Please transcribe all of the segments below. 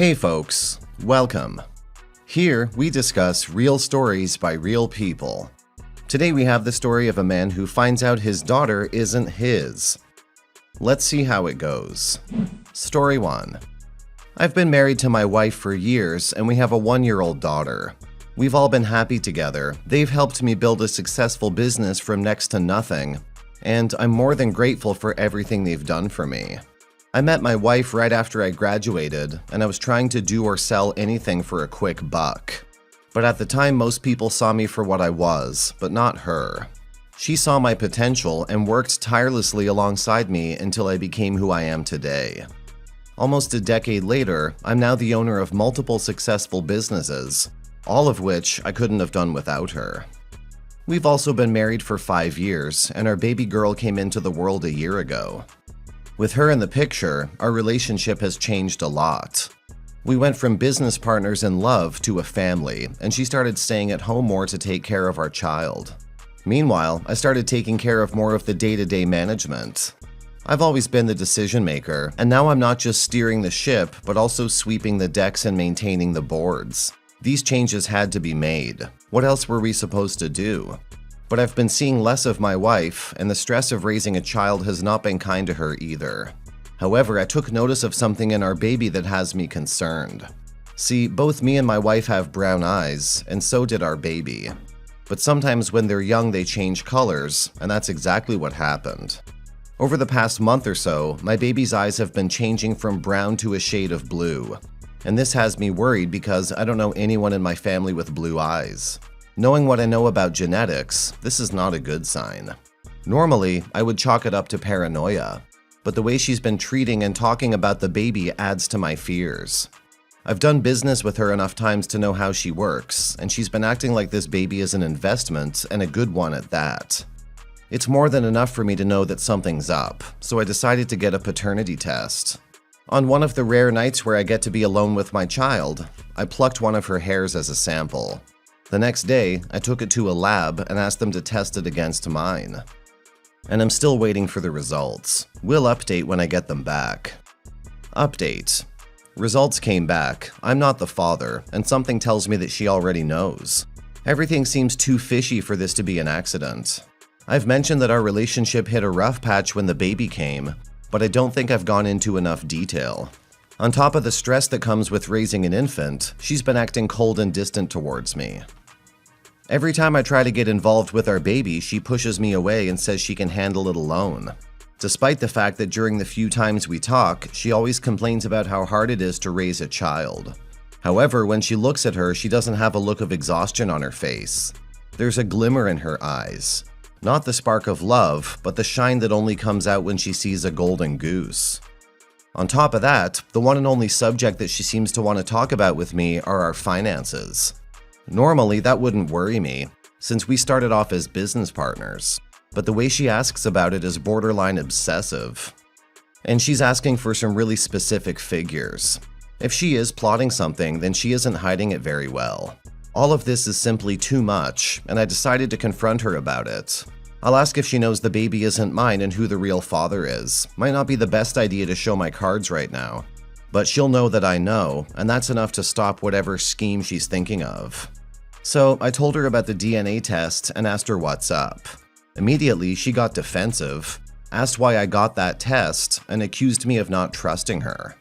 Hey folks, welcome. Here we discuss real stories by real people. Today we have the story of a man who finds out his daughter isn't his. Let's see how it goes. Story 1. I've been married to my wife for years and we have a 1-year-old daughter. We've all been happy together. They've helped me build a successful business from next to nothing, and I'm more than grateful for everything they've done for me. I met my wife right after I graduated, and I was trying to do or sell anything for a quick buck. But at the time, most people saw me for what I was, but not her. She saw my potential and worked tirelessly alongside me until I became who I am today. Almost a decade later, I'm now the owner of multiple successful businesses, all of which I couldn't have done without her. We've also been married for 5 years, and our baby girl came into the world a year ago. With her in the picture, our relationship has changed a lot. We went from business partners in love to a family, and she started staying at home more to take care of our child. Meanwhile, I started taking care of more of the day-to-day management. I've always been the decision maker, and now I'm not just steering the ship, but also sweeping the decks and maintaining the boards. These changes had to be made. What else were we supposed to do? But I've been seeing less of my wife, and the stress of raising a child has not been kind to her either. However, I took notice of something in our baby that has me concerned. See, both me and my wife have brown eyes, and so did our baby. But sometimes when they're young they change colors, and that's exactly what happened. Over the past month or so, my baby's eyes have been changing from brown to a shade of blue. And this has me worried because I don't know anyone in my family with blue eyes. Knowing what I know about genetics, this is not a good sign. Normally, I would chalk it up to paranoia, but the way she's been treating and talking about the baby adds to my fears. I've done business with her enough times to know how she works, and she's been acting like this baby is an investment, and a good one at that. It's more than enough for me to know that something's up, so I decided to get a paternity test. On one of the rare nights where I get to be alone with my child, I plucked one of her hairs as a sample. The next day, I took it to a lab and asked them to test it against mine. And I'm still waiting for the results. We'll update when I get them back. Update. Results came back. I'm not the father, and something tells me that she already knows. Everything seems too fishy for this to be an accident. I've mentioned that our relationship hit a rough patch when the baby came, but I don't think I've gone into enough detail. On top of the stress that comes with raising an infant, she's been acting cold and distant towards me. Every time I try to get involved with our baby, she pushes me away and says she can handle it alone. Despite the fact that during the few times we talk, she always complains about how hard it is to raise a child. However, when she looks at her, she doesn't have a look of exhaustion on her face. There's a glimmer in her eyes. Not the spark of love, but the shine that only comes out when she sees a golden goose. On top of that, the one and only subject that she seems to want to talk about with me are our finances. Normally, that wouldn't worry me, since we started off as business partners, but the way she asks about it is borderline obsessive. And she's asking for some really specific figures. If she is plotting something, then she isn't hiding it very well. All of this is simply too much, and I decided to confront her about it. I'll ask if she knows the baby isn't mine and who the real father is. Might not be the best idea to show my cards right now, but she'll know that I know, and that's enough to stop whatever scheme she's thinking of. So I told her about the DNA test and asked her what's up. Immediately, she got defensive, asked why I got that test, and accused me of not trusting her.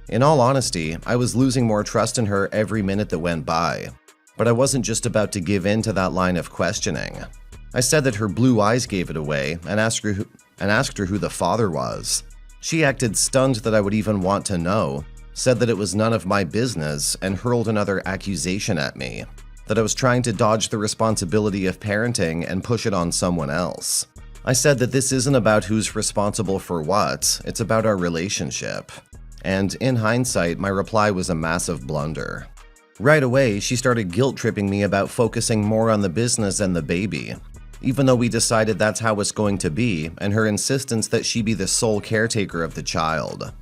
In all honesty, I was losing more trust in her every minute that went by, but I wasn't just about to give in to that line of questioning. I said that her blue eyes gave it away and asked her who the father was. She acted stunned that I would even want to know, said that it was none of my business, and hurled another accusation at me, that I was trying to dodge the responsibility of parenting and push it on someone else. I said that this isn't about who's responsible for what, it's about our relationship. And in hindsight, my reply was a massive blunder. Right away, she started guilt-tripping me about focusing more on the business and the baby, even though we decided that's how it's going to be, and her insistence that she be the sole caretaker of the child.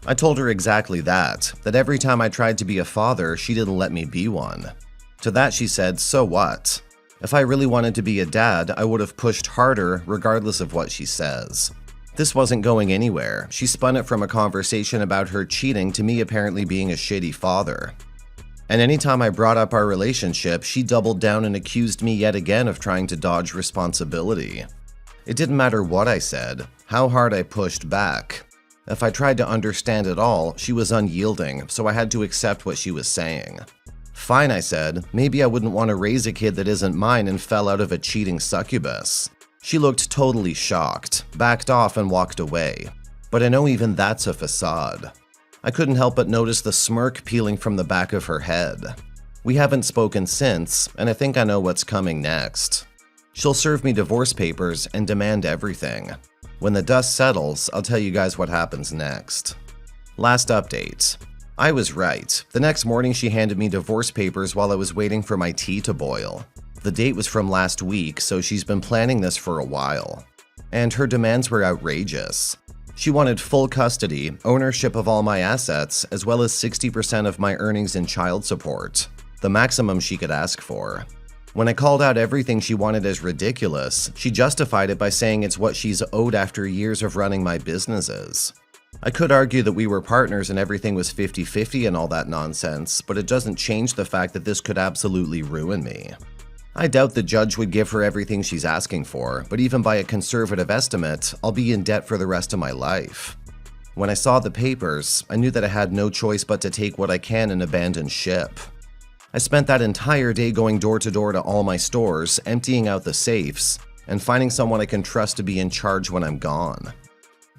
I told her exactly that every time I tried to be a father, she didn't let me be one. To that she said, so what? If I really wanted to be a dad, I would have pushed harder regardless of what she says. This wasn't going anywhere. She spun it from a conversation about her cheating to me apparently being a shitty father. And anytime I brought up our relationship, she doubled down and accused me yet again of trying to dodge responsibility. It didn't matter what I said, how hard I pushed back. If I tried to understand at all, she was unyielding, so I had to accept what she was saying. Fine, I said, maybe I wouldn't want to raise a kid that isn't mine and fell out of a cheating succubus. She looked totally shocked, backed off and walked away. But I know even that's a facade. I couldn't help but notice the smirk peeling from the back of her head. We haven't spoken since, and I think I know what's coming next. She'll serve me divorce papers and demand everything. When the dust settles, I'll tell you guys what happens next. Last update. I was right. The next morning she handed me divorce papers while I was waiting for my tea to boil. The date was from last week, so she's been planning this for a while. And her demands were outrageous. She wanted full custody, ownership of all my assets, as well as 60% of my earnings in child support, the maximum she could ask for. When I called out everything she wanted as ridiculous, she justified it by saying it's what she's owed after years of running my businesses. I could argue that we were partners and everything was 50-50 and all that nonsense, but it doesn't change the fact that this could absolutely ruin me. I doubt the judge would give her everything she's asking for, but even by a conservative estimate, I'll be in debt for the rest of my life. When I saw the papers, I knew that I had no choice but to take what I can and abandon ship. I spent that entire day going door to door to all my stores, emptying out the safes, and finding someone I can trust to be in charge when I'm gone.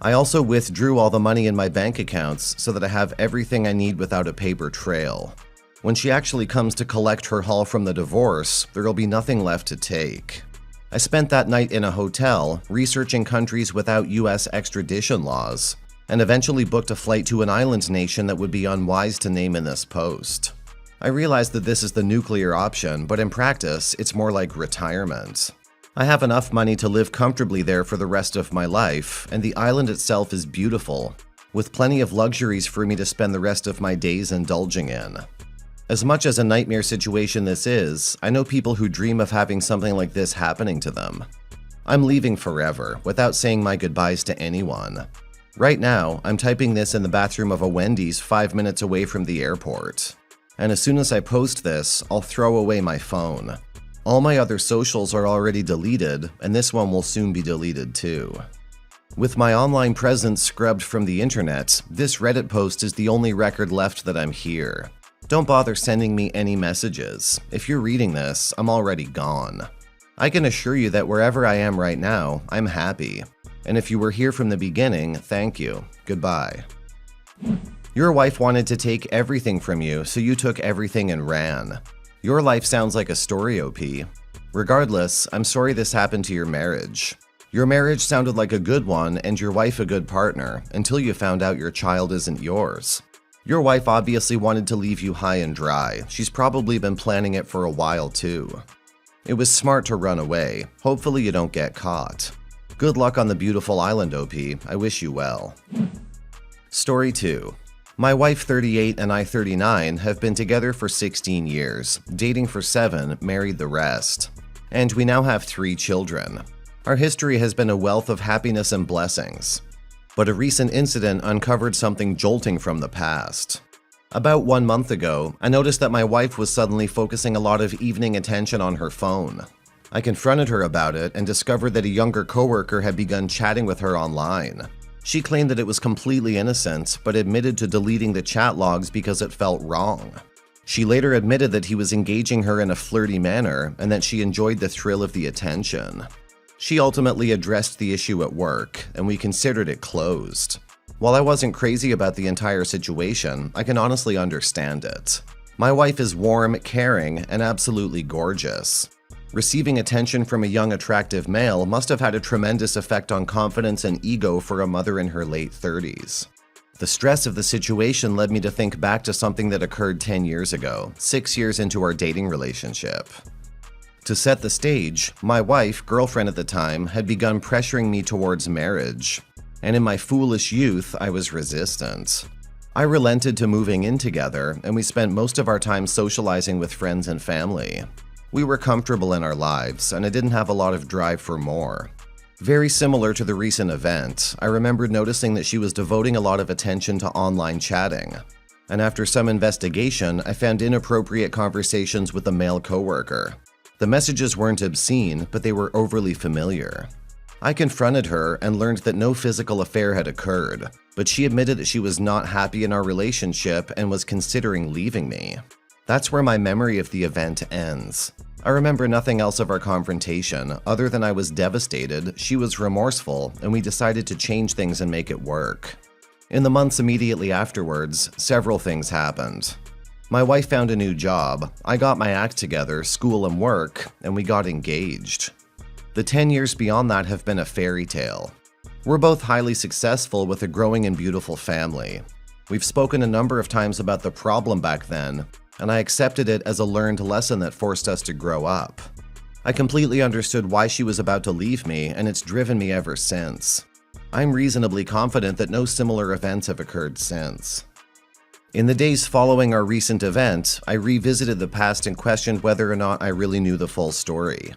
I also withdrew all the money in my bank accounts so that I have everything I need without a paper trail. When she actually comes to collect her haul from the divorce, there'll be nothing left to take. I spent that night in a hotel, researching countries without US extradition laws, and eventually booked a flight to an island nation that would be unwise to name in this post. I realized that this is the nuclear option, but in practice, it's more like retirement. I have enough money to live comfortably there for the rest of my life, and the island itself is beautiful, with plenty of luxuries for me to spend the rest of my days indulging in. As much as a nightmare situation this is, I know people who dream of having something like this happening to them. I'm leaving forever, without saying my goodbyes to anyone. Right now, I'm typing this in the bathroom of a Wendy's 5 minutes away from the airport. And as soon as I post this, I'll throw away my phone. All my other socials are already deleted, and this one will soon be deleted too. With my online presence scrubbed from the internet, this Reddit post is the only record left that I'm here. Don't bother sending me any messages. If you're reading this, I'm already gone. I can assure you that wherever I am right now, I'm happy. And if you were here from the beginning, thank you. Goodbye. Your wife wanted to take everything from you, so you took everything and ran. Your life sounds like a story, OP. Regardless, I'm sorry this happened to your marriage. Your marriage sounded like a good one and your wife a good partner, until you found out your child isn't yours. Your wife obviously wanted to leave you high and dry. She's probably been planning it for a while too. It was smart to run away. Hopefully you don't get caught. Good luck on the beautiful island, OP. I wish you well. Story 2. My wife 38 and I 39 have been together for 16 years, dating for 7, married the rest. And we now have 3 children. Our history has been a wealth of happiness and blessings. But a recent incident uncovered something jolting from the past. About 1 month ago, I noticed that my wife was suddenly focusing a lot of evening attention on her phone. I confronted her about it and discovered that a younger coworker had begun chatting with her online. She claimed that it was completely innocent, but admitted to deleting the chat logs because it felt wrong. She later admitted that he was engaging her in a flirty manner and that she enjoyed the thrill of the attention. She ultimately addressed the issue at work, and we considered it closed. While I wasn't crazy about the entire situation, I can honestly understand it. My wife is warm, caring, and absolutely gorgeous. Receiving attention from a young, attractive male must have had a tremendous effect on confidence and ego for a mother in her late 30s. The stress of the situation led me to think back to something that occurred 10 years ago, 6 years into our dating relationship. To set the stage, my wife, girlfriend at the time, had begun pressuring me towards marriage, and in my foolish youth, I was resistant. I relented to moving in together, and we spent most of our time socializing with friends and family. We were comfortable in our lives, and I didn't have a lot of drive for more. Very similar to the recent event, I remembered noticing that she was devoting a lot of attention to online chatting. And after some investigation, I found inappropriate conversations with a male coworker. The messages weren't obscene, but they were overly familiar. I confronted her and learned that no physical affair had occurred, but she admitted that she was not happy in our relationship and was considering leaving me. That's where my memory of the event ends. I remember nothing else of our confrontation, other than I was devastated, she was remorseful, and we decided to change things and make it work. In the months immediately afterwards, several things happened. My wife found a new job, I got my act together, school and work, and we got engaged. The 10 years beyond that have been a fairy tale. We're both highly successful with a growing and beautiful family. We've spoken a number of times about the problem back then, and I accepted it as a learned lesson that forced us to grow up. I completely understood why she was about to leave me, and it's driven me ever since. I'm reasonably confident that no similar events have occurred since. In the days following our recent event, I revisited the past and questioned whether or not I really knew the full story.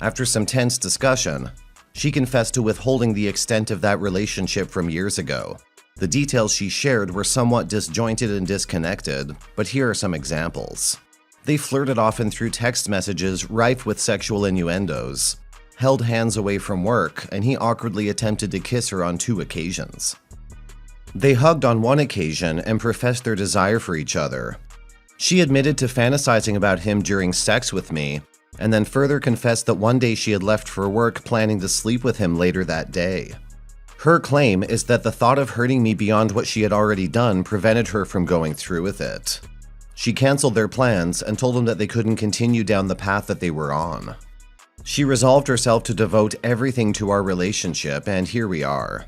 After some tense discussion, she confessed to withholding the extent of that relationship from years ago. The details she shared were somewhat disjointed and disconnected, but here are some examples. They flirted often through text messages rife with sexual innuendos, held hands away from work, and he awkwardly attempted to kiss her on 2 occasions. They hugged on 1 occasion and professed their desire for each other. She admitted to fantasizing about him during sex with me, and then further confessed that one day she had left for work planning to sleep with him later that day. Her claim is that the thought of hurting me beyond what she had already done prevented her from going through with it. She canceled their plans and told them that they couldn't continue down the path that they were on. She resolved herself to devote everything to our relationship, and here we are.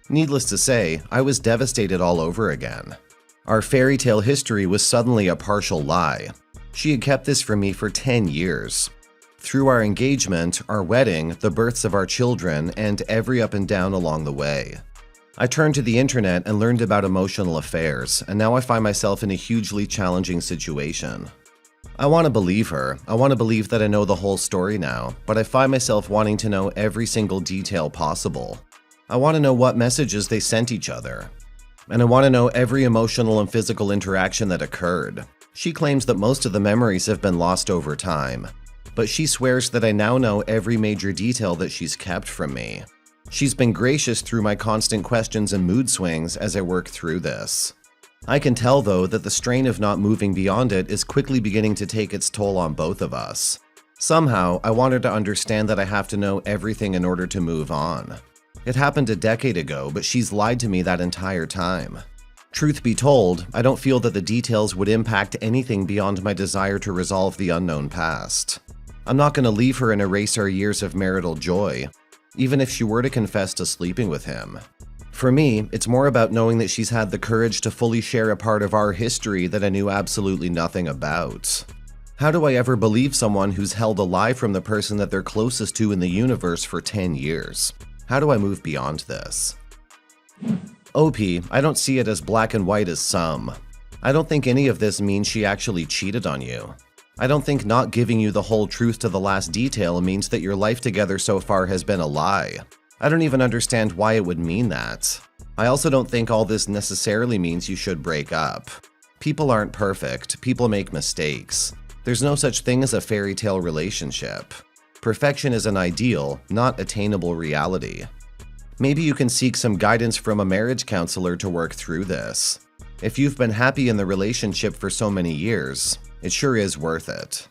Needless to say, I was devastated all over again. Our fairy tale history was suddenly a partial lie. She had kept this from me for 10 years. Through our engagement, our wedding, the births of our children, and every up and down along the way. I turned to the internet and learned about emotional affairs, and now I find myself in a hugely challenging situation. I want to believe her. I want to believe that I know the whole story now, but I find myself wanting to know every single detail possible. I want to know what messages they sent each other. And I want to know every emotional and physical interaction that occurred. She claims that most of the memories have been lost over time, but she swears that I now know every major detail that she's kept from me. She's been gracious through my constant questions and mood swings as I work through this. I can tell, though, that the strain of not moving beyond it is quickly beginning to take its toll on both of us. Somehow, I want her to understand that I have to know everything in order to move on. It happened a decade ago, but she's lied to me that entire time. Truth be told, I don't feel that the details would impact anything beyond my desire to resolve the unknown past. I'm not going to leave her and erase our years of marital joy, even if she were to confess to sleeping with him. For me, it's more about knowing that she's had the courage to fully share a part of our history that I knew absolutely nothing about. How do I ever believe someone who's held a lie from the person that they're closest to in the universe for 10 years? How do I move beyond this? OP, I don't see it as black and white as some. I don't think any of this means she actually cheated on you. I don't think not giving you the whole truth to the last detail means that your life together so far has been a lie. I don't even understand why it would mean that. I also don't think all this necessarily means you should break up. People aren't perfect, people make mistakes. There's no such thing as a fairy tale relationship. Perfection is an ideal, not attainable reality. Maybe you can seek some guidance from a marriage counselor to work through this. If you've been happy in the relationship for so many years, it sure is worth it.